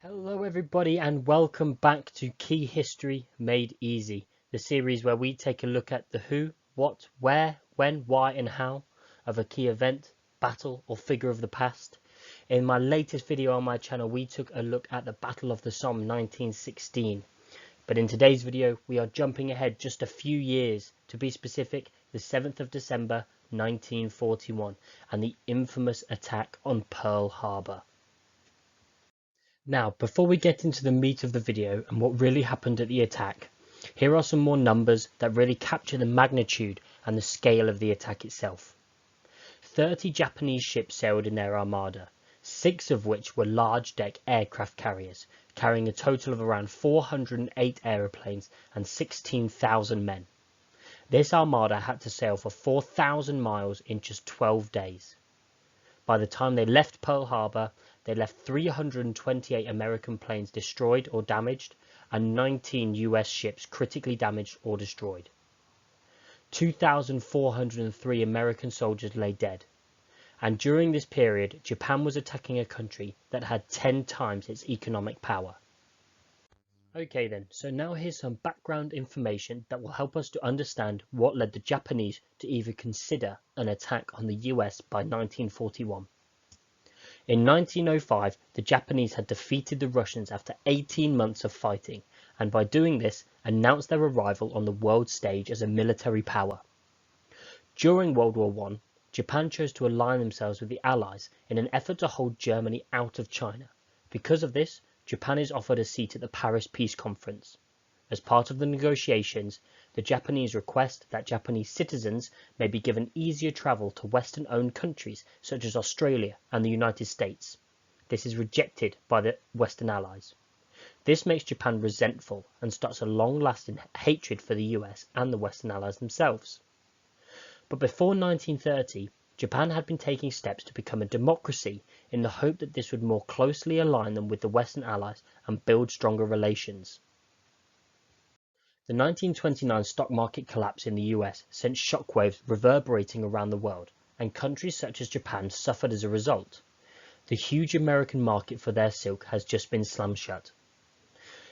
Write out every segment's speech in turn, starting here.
Hello everybody and welcome back to Key History Made Easy, the series where we take a look at the who, what, where, when, why and how of a key event, battle or figure of the past. In my latest video on my channel we took a look at the Battle of the Somme 1916, but in today's video we are jumping ahead just a few years, to be specific the 7th of December 1941 and the infamous attack on Pearl Harbor. Now, before we get into the meat of the video and what really happened at the attack, here are some more numbers that really capture the magnitude and the scale of the attack itself. 30 Japanese ships sailed in their armada, 6 of which were large-deck aircraft carriers, carrying a total of around 408 aeroplanes and 16,000 men. This armada had to sail for 4,000 miles in just 12 days. By the time they left Pearl Harbor, they left 328 American planes destroyed or damaged and 19 US ships critically damaged or destroyed. 2,403 American soldiers lay dead. And during this period, Japan was attacking a country that had 10 times its economic power. Okay then, so now here's some background information that will help us to understand what led the Japanese to even consider an attack on the US by 1941. In 1905, the Japanese had defeated the Russians after 18 months of fighting, and by doing this, announced their arrival on the world stage as a military power. During World War I, Japan chose to align themselves with the Allies in an effort to hold Germany out of China. Because of this, Japan is offered a seat at the Paris Peace Conference. As part of the negotiations, the Japanese request that Japanese citizens may be given easier travel to Western-owned countries such as Australia and the United States. This is rejected by the Western Allies. This makes Japan resentful and starts a long-lasting hatred for the US and the Western Allies themselves. But before 1930, Japan had been taking steps to become a democracy in the hope that this would more closely align them with the Western Allies and build stronger relations. The 1929 stock market collapse in the US sent shockwaves reverberating around the world, and countries such as Japan suffered as a result. The huge American market for their silk has just been slammed shut.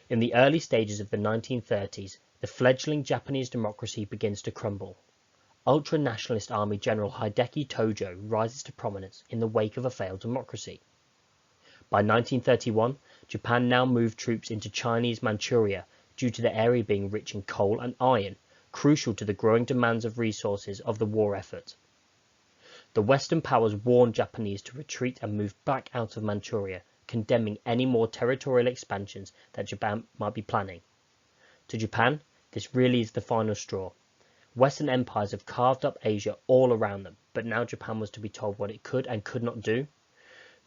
In the early stages of the 1930s, the fledgling Japanese democracy begins to crumble. Ultra-nationalist Army General Hideki Tojo rises to prominence in the wake of a failed democracy. By 1931, Japan now moved troops into Chinese Manchuria due to the area being rich in coal and iron, crucial to the growing demands of resources of the war effort. The Western powers warned Japanese to retreat and move back out of Manchuria, condemning any more territorial expansions that Japan might be planning. To Japan, this really is the final straw. Western empires have carved up Asia all around them, but now Japan was to be told what it could and could not do.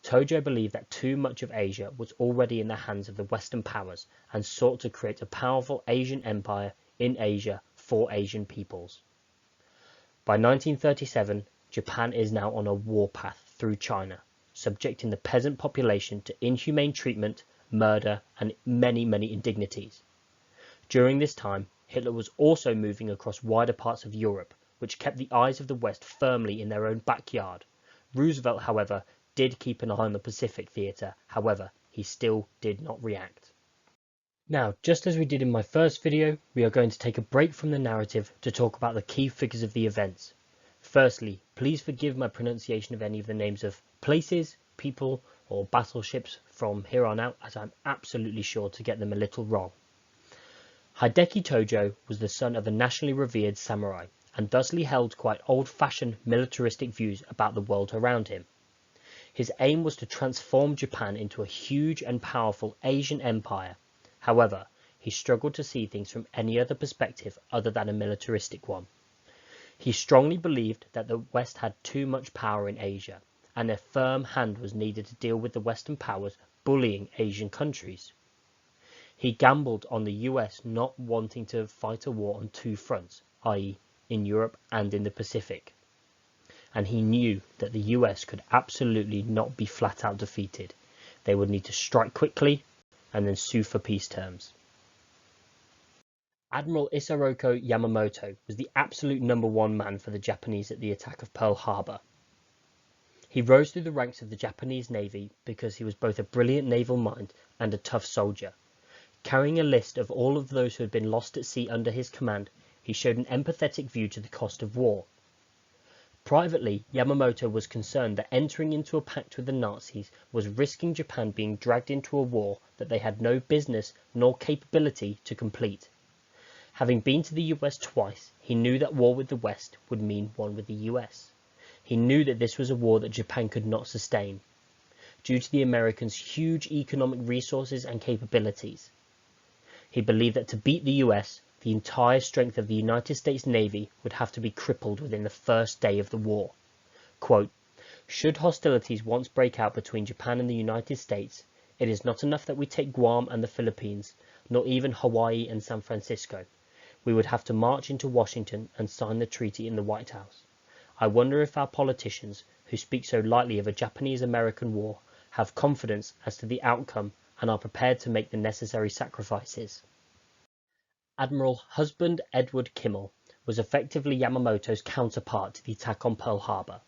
Tojo believed that too much of Asia was already in the hands of the Western powers and sought to create a powerful Asian empire in Asia for Asian peoples. By 1937, Japan is now on a warpath through China, subjecting the peasant population to inhumane treatment, murder, and many indignities. During this time, Hitler was also moving across wider parts of Europe, which kept the eyes of the West firmly in their own backyard. Roosevelt, however, did keep an eye on the Pacific theatre, however, he still did not react. Now, just as we did in my first video, we are going to take a break from the narrative to talk about the key figures of the events. Firstly, please forgive my pronunciation of any of the names of places, people, or battleships from here on out, as I'm absolutely sure to get them a little wrong. Hideki Tojo was the son of a nationally revered samurai, and thusly held quite old-fashioned militaristic views about the world around him. His aim was to transform Japan into a huge and powerful Asian empire. However, he struggled to see things from any other perspective other than a militaristic one. He strongly believed that the West had too much power in Asia, and a firm hand was needed to deal with the Western powers bullying Asian countries. He gambled on the US not wanting to fight a war on two fronts, i.e. in Europe and in the Pacific. And he knew that the US could absolutely not be flat out defeated. They would need to strike quickly and then sue for peace terms. Admiral Isoroku Yamamoto was the absolute #1 man for the Japanese at the attack of Pearl Harbor. He rose through the ranks of the Japanese Navy because he was both a brilliant naval mind and a tough soldier. Carrying a list of all of those who had been lost at sea under his command, he showed an empathetic view to the cost of war. Privately, Yamamoto was concerned that entering into a pact with the Nazis was risking Japan being dragged into a war that they had no business nor capability to complete. Having been to the US twice, he knew that war with the West would mean one with the US. He knew that this was a war that Japan could not sustain, due to the Americans' huge economic resources and capabilities. He believed that to beat the US, the entire strength of the United States Navy would have to be crippled within the first day of the war. Quote, "Should hostilities once break out between Japan and the United States, it is not enough that we take Guam and the Philippines, nor even Hawaii and San Francisco. We would have to march into Washington and sign the treaty in the White House. I wonder if our politicians, who speak so lightly of a Japanese-American war, have confidence as to the outcome and are prepared to make the necessary sacrifices." Admiral Husband Edward Kimmel was effectively Yamamoto's counterpart to the attack on Pearl Harbor.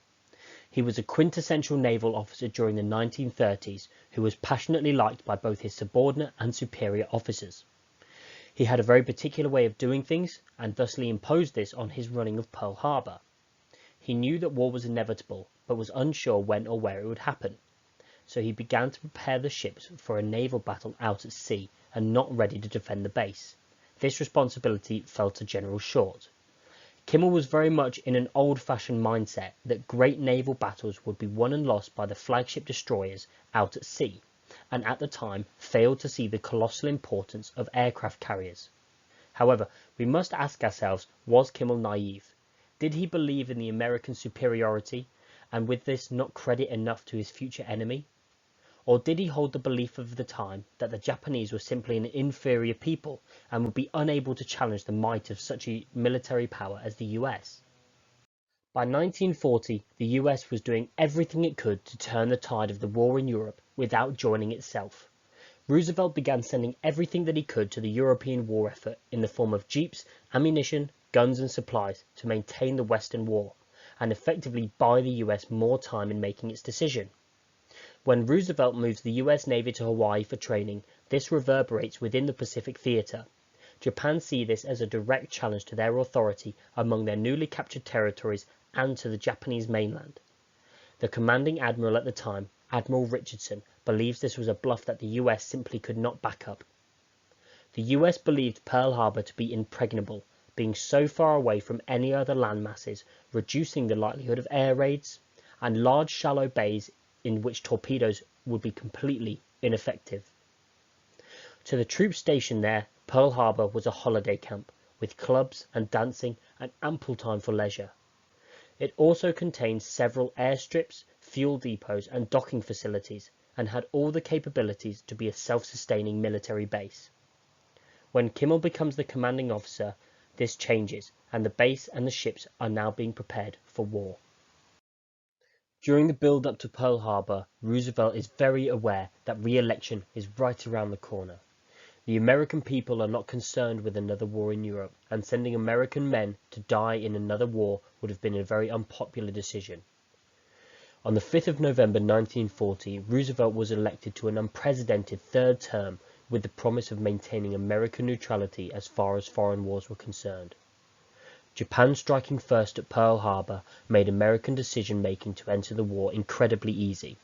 He was a quintessential naval officer during the 1930s who was passionately liked by both his subordinate and superior officers. He had a very particular way of doing things and thusly imposed this on his running of Pearl Harbor. He knew that war was inevitable, but was unsure when or where it would happen. So he began to prepare the ships for a naval battle out at sea and not ready to defend the base. This responsibility fell to General Short. Kimmel was very much in an old-fashioned mindset that great naval battles would be won and lost by the flagship destroyers out at sea, and at the time failed to see the colossal importance of aircraft carriers. However, we must ask ourselves, was Kimmel naive? Did he believe in the American superiority, and with this not credit enough to his future enemy? Or did he hold the belief of the time that the Japanese were simply an inferior people and would be unable to challenge the might of such a military power as the US? By 1940, the US was doing everything it could to turn the tide of the war in Europe without joining itself. Roosevelt began sending everything that he could to the European war effort in the form of jeeps, ammunition, guns and supplies to maintain the Western war, and effectively buy the US more time in making its decision. When Roosevelt moves the US Navy to Hawaii for training, this reverberates within the Pacific theater. Japan see this as a direct challenge to their authority among their newly captured territories and to the Japanese mainland. The commanding admiral at the time, Admiral Richardson, believes this was a bluff that the US simply could not back up. The US believed Pearl Harbor to be impregnable, being so far away from any other land masses, reducing the likelihood of air raids, and large shallow bays in which torpedoes would be completely ineffective. To the troops stationed there, Pearl Harbor was a holiday camp, with clubs and dancing and ample time for leisure. It also contained several airstrips, fuel depots and docking facilities, and had all the capabilities to be a self-sustaining military base. When Kimmel becomes the commanding officer, this changes, and the base and the ships are now being prepared for war. During the build-up to Pearl Harbor, Roosevelt is very aware that re-election is right around the corner. The American people are not concerned with another war in Europe, and sending American men to die in another war would have been a very unpopular decision. On the 5th of November 1940, Roosevelt was elected to an unprecedented third term with the promise of maintaining American neutrality as far as foreign wars were concerned. Japan striking first at Pearl Harbor made American decision-making to enter the war incredibly easy.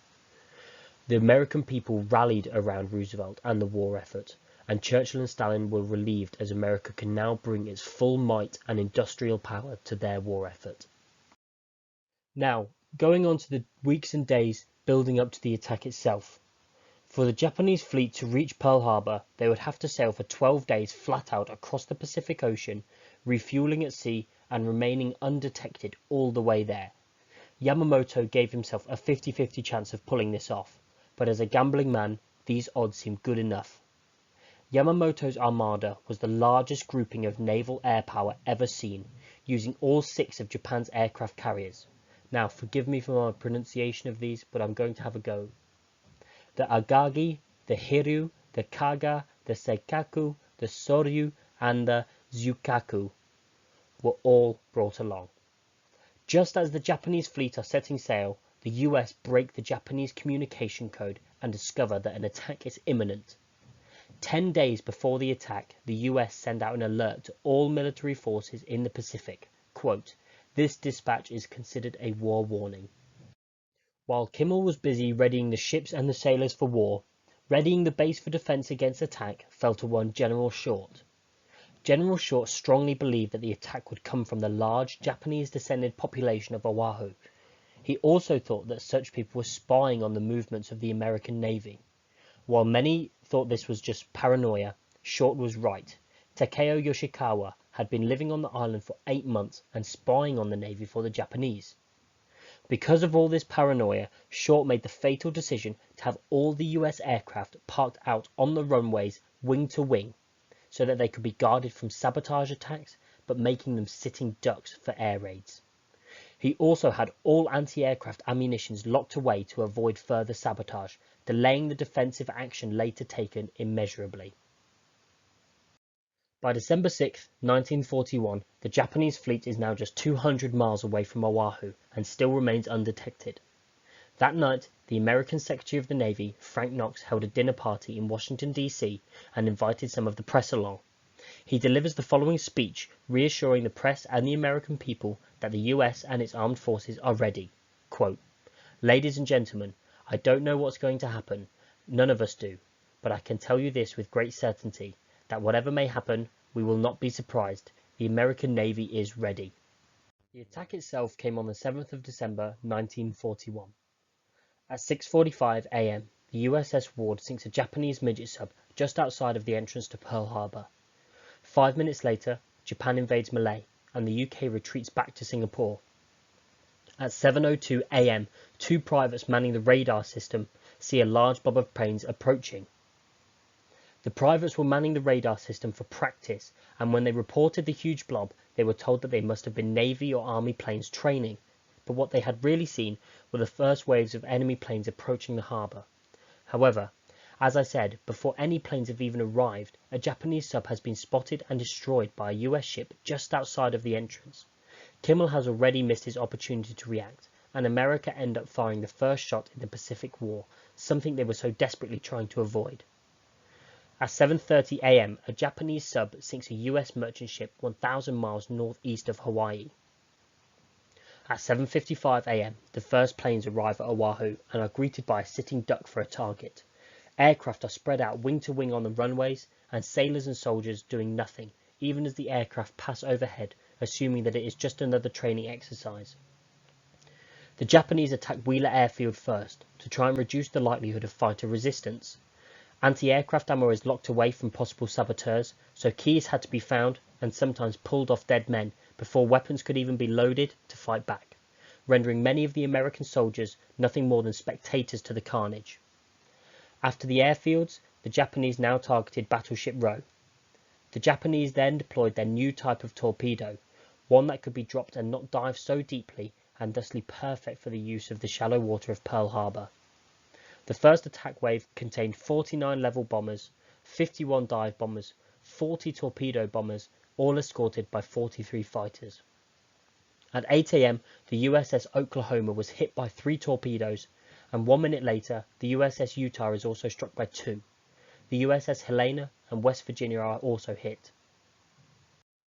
The American people rallied around Roosevelt and the war effort, and Churchill and Stalin were relieved as America can now bring its full might and industrial power to their war effort. Now, going on to the weeks and days building up to the attack itself. For the Japanese fleet to reach Pearl Harbor, they would have to sail for 12 days flat out across the Pacific Ocean, refueling at sea and remaining undetected all the way there. Yamamoto gave himself a 50-50 chance of pulling this off, but as a gambling man, these odds seemed good enough. Yamamoto's armada was the largest grouping of naval air power ever seen, using all 6 of Japan's aircraft carriers. Now, forgive me for my pronunciation of these, but I'm going to have a go. The Agagi, the Hiryu, the Kaga, the Seikaku, the Soryu, and the Zukaku were all brought along. Just as the Japanese fleet are setting sail, the US break the Japanese communication code and discover that an attack is imminent. 10 days before the attack, the US send out an alert to all military forces in the Pacific. Quote, "This dispatch is considered a war warning." While Kimmel was busy readying the ships and the sailors for war, readying the base for defense against attack fell to one General Short. General Short strongly believed that the attack would come from the large Japanese-descended population of Oahu. He also thought that such people were spying on the movements of the American Navy. While many thought this was just paranoia, Short was right. Takeo Yoshikawa had been living on the island for 8 months and spying on the Navy for the Japanese. Because of all this paranoia, Short made the fatal decision to have all the US aircraft parked out on the runways wing to wing, so that they could be guarded from sabotage attacks, but making them sitting ducks for air raids. He also had all anti-aircraft ammunitions locked away to avoid further sabotage, delaying the defensive action later taken immeasurably. By December 6, 1941, the Japanese fleet is now just 200 miles away from Oahu and still remains undetected. That night, the American Secretary of the Navy, Frank Knox, held a dinner party in Washington, D.C. and invited some of the press along. He delivers the following speech, reassuring the press and the American people that the US and its armed forces are ready. Quote, "Ladies and gentlemen, I don't know what's going to happen. None of us do. But I can tell you this with great certainty, that whatever may happen, we will not be surprised. The American Navy is ready." The attack itself came on the 7th of December, 1941. At 6:45 a.m., the USS Ward sinks a Japanese midget sub just outside of the entrance to Pearl Harbor. 5 minutes later, Japan invades Malay, and the UK retreats back to Singapore. At 7:02 a.m., 2 privates manning the radar system see a large blob of planes approaching. The privates were manning the radar system for practice, and when they reported the huge blob, they were told that they must have been Navy or Army planes training. But what they had really seen were the first waves of enemy planes approaching the harbour. However, as I said, before any planes have even arrived, a Japanese sub has been spotted and destroyed by a US ship just outside of the entrance. Kimmel has already missed his opportunity to react, and America end up firing the first shot in the Pacific War, something they were so desperately trying to avoid. At 7:30 a.m., a Japanese sub sinks a US merchant ship 1,000 miles northeast of Hawaii. At 7:55 a.m., the first planes arrive at Oahu and are greeted by a sitting duck for a target. Aircraft are spread out wing to wing on the runways, and sailors and soldiers doing nothing, even as the aircraft pass overhead, assuming that it is just another training exercise. The Japanese attack Wheeler Airfield first, to try and reduce the likelihood of fighter resistance. Anti-aircraft ammo is locked away from possible saboteurs, so keys had to be found and sometimes pulled off dead men before weapons could even be loaded to fight back, rendering many of the American soldiers nothing more than spectators to the carnage. After the airfields, the Japanese now targeted Battleship Row. The Japanese then deployed their new type of torpedo, one that could be dropped and not dive so deeply, and thusly perfect for the use of the shallow water of Pearl Harbor. The first attack wave contained 49 level bombers, 51 dive bombers, 40 torpedo bombers, all escorted by 43 fighters. At 8 a.m, the USS Oklahoma was hit by 3 torpedoes, and 1 minute later, the USS Utah is also struck by 2. The USS Helena and West Virginia are also hit.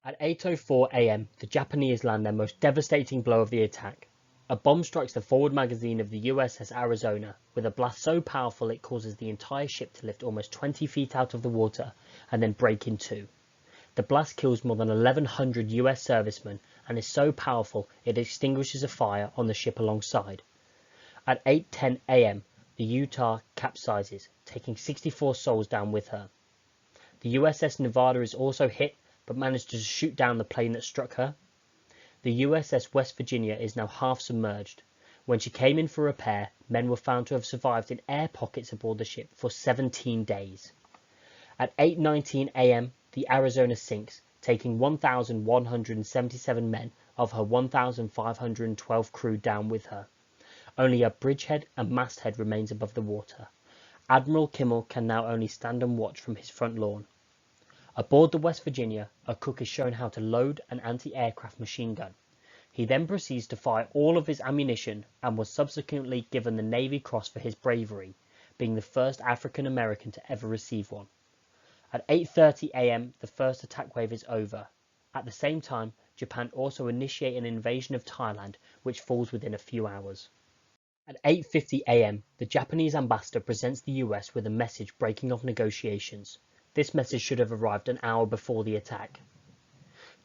At 8:04 a.m, the Japanese land their most devastating blow of the attack. A bomb strikes the forward magazine of the USS Arizona, with a blast so powerful it causes the entire ship to lift almost 20 feet out of the water and then break in two. The blast kills more than 1,100 US servicemen and is so powerful it extinguishes a fire on the ship alongside. At 8:10 a.m, the Utah capsizes, taking 64 souls down with her. The USS Nevada is also hit, but managed to shoot down the plane that struck her. The USS West Virginia is now half submerged. When she came in for repair, men were found to have survived in air pockets aboard the ship for 17 days. At 8:19 a.m, the Arizona sinks, taking 1,177 men of her 1,512 crew down with her. Only a bridgehead and masthead remains above the water. Admiral Kimmel can now only stand and watch from his front lawn. Aboard the West Virginia, a cook is shown how to load an anti-aircraft machine gun. He then proceeds to fire all of his ammunition and was subsequently given the Navy Cross for his bravery, being the first African American to ever receive one. At 8:30 AM, the first attack wave is over. At the same time, Japan also initiate an invasion of Thailand, which falls within a few hours. At 8:50 AM, the Japanese ambassador presents the US with a message breaking off negotiations. This message should have arrived an hour before the attack.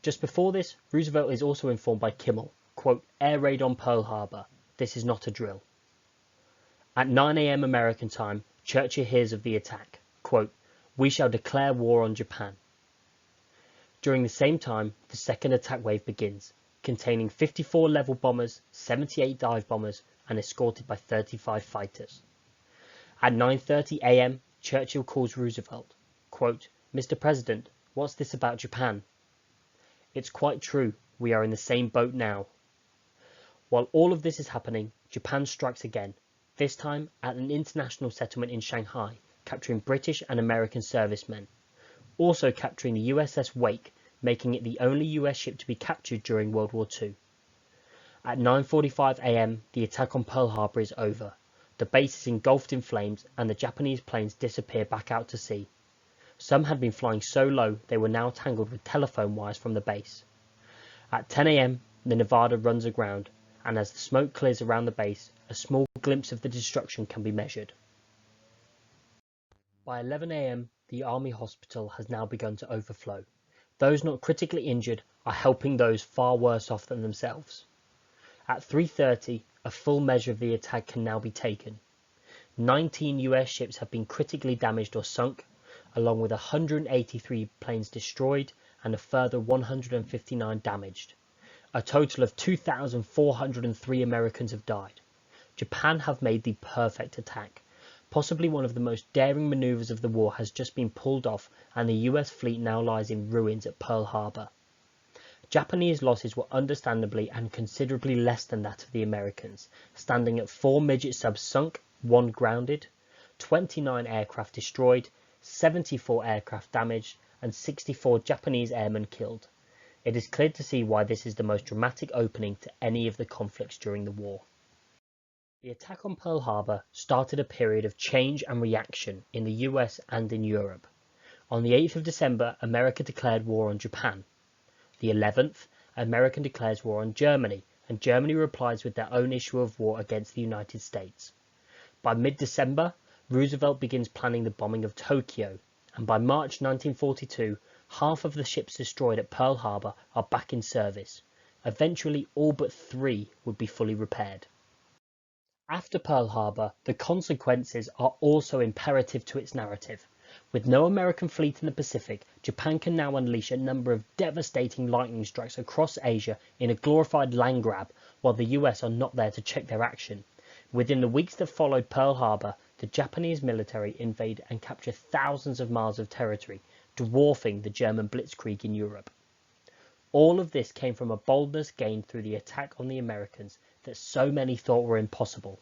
Just before this, Roosevelt is also informed by Kimmel, quote, "Air raid on Pearl Harbor. This is not a drill." At 9 AM American time, Churchill hears of the attack, quote, "We shall declare war on Japan." During the same time, the second attack wave begins, containing 54 level bombers, 78 dive bombers, and escorted by 35 fighters. At 9:30 AM, Churchill calls Roosevelt, quote, "Mr. President, what's this about Japan?" "It's quite true, we are in the same boat now." While all of this is happening, Japan strikes again, this time at an international settlement in Shanghai, capturing British and American servicemen, also capturing the USS Wake, making it the only US ship to be captured during World War II. At 9:45 AM, the attack on Pearl Harbor is over. The base is engulfed in flames and the Japanese planes disappear back out to sea. Some had been flying so low they were now tangled with telephone wires from the base. At 10 AM, the Nevada runs aground, and as the smoke clears around the base, a small glimpse of the destruction can be measured. By 11 AM, the Army hospital has now begun to overflow. Those not critically injured are helping those far worse off than themselves. At 3:30, a full measure of the attack can now be taken. 19 US ships have been critically damaged or sunk, along with 183 planes destroyed and a further 159 damaged. A total of 2,403 Americans have died. Japan have made the perfect attack. Possibly one of the most daring maneuvers of the war has just been pulled off, and the US fleet now lies in ruins at Pearl Harbor. Japanese losses were understandably and considerably less than that of the Americans, standing at 4 midget subs sunk, 1 grounded, 29 aircraft destroyed, 74 aircraft damaged, and 64 Japanese airmen killed. It is clear to see why this is the most dramatic opening to any of the conflicts during the war. The attack on Pearl Harbor started a period of change and reaction in the US and in Europe. On the 8th of December, America declared war on Japan. The 11th, America declares war on Germany, and Germany replies with their own issue of war against the United States. By mid-December, Roosevelt begins planning the bombing of Tokyo, and by March 1942, half of the ships destroyed at Pearl Harbor are back in service. Eventually, all but 3 would be fully repaired. After Pearl Harbor, the consequences are also imperative to its narrative. With no American fleet in the Pacific, Japan can now unleash a number of devastating lightning strikes across Asia in a glorified land grab, while the US are not there to check their action. Within the weeks that followed Pearl Harbor, the Japanese military invade and capture thousands of miles of territory, dwarfing the German blitzkrieg in Europe. All of this came from a boldness gained through the attack on the Americans that so many thought were impossible.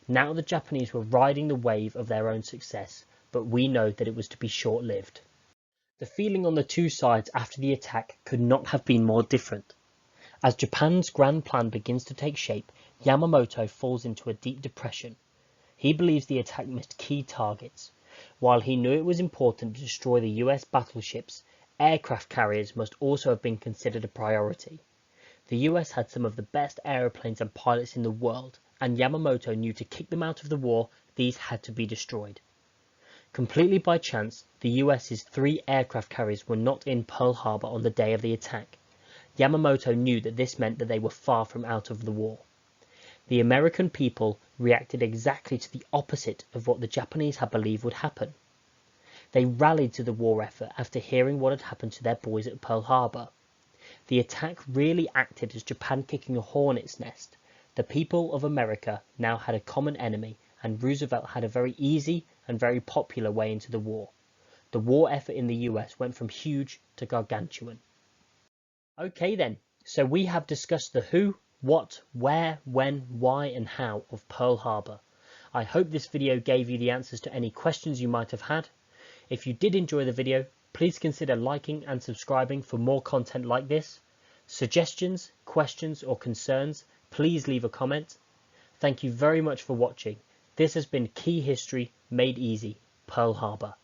Now the Japanese were riding the wave of their own success, but we know that it was to be short-lived. The feeling on the two sides after the attack could not have been more different. As Japan's grand plan begins to take shape, Yamamoto falls into a deep depression. He believes the attack missed key targets. While he knew it was important to destroy the US battleships, aircraft carriers must also have been considered a priority. The US had some of the best aeroplanes and pilots in the world, and Yamamoto knew to kick them out of the war, these had to be destroyed. Completely by chance, the US's 3 aircraft carriers were not in Pearl Harbor on the day of the attack. Yamamoto knew that this meant that they were far from out of the war. The American people reacted exactly to the opposite of what the Japanese had believed would happen. They rallied to the war effort after hearing what had happened to their boys at Pearl Harbor. The attack really acted as Japan kicking a hornet's nest. The people of America now had a common enemy, and Roosevelt had a very easy and very popular way into the war. The war effort in the US went from huge to gargantuan. Okay then, so we have discussed the who, what, where, when, why and how of Pearl Harbor. I hope this video gave you the answers to any questions you might have had. If you did enjoy the video, please consider liking and subscribing for more content like this. Suggestions, questions or concerns, please leave a comment. Thank you very much for watching. This has been Key History Made Easy, Pearl Harbor.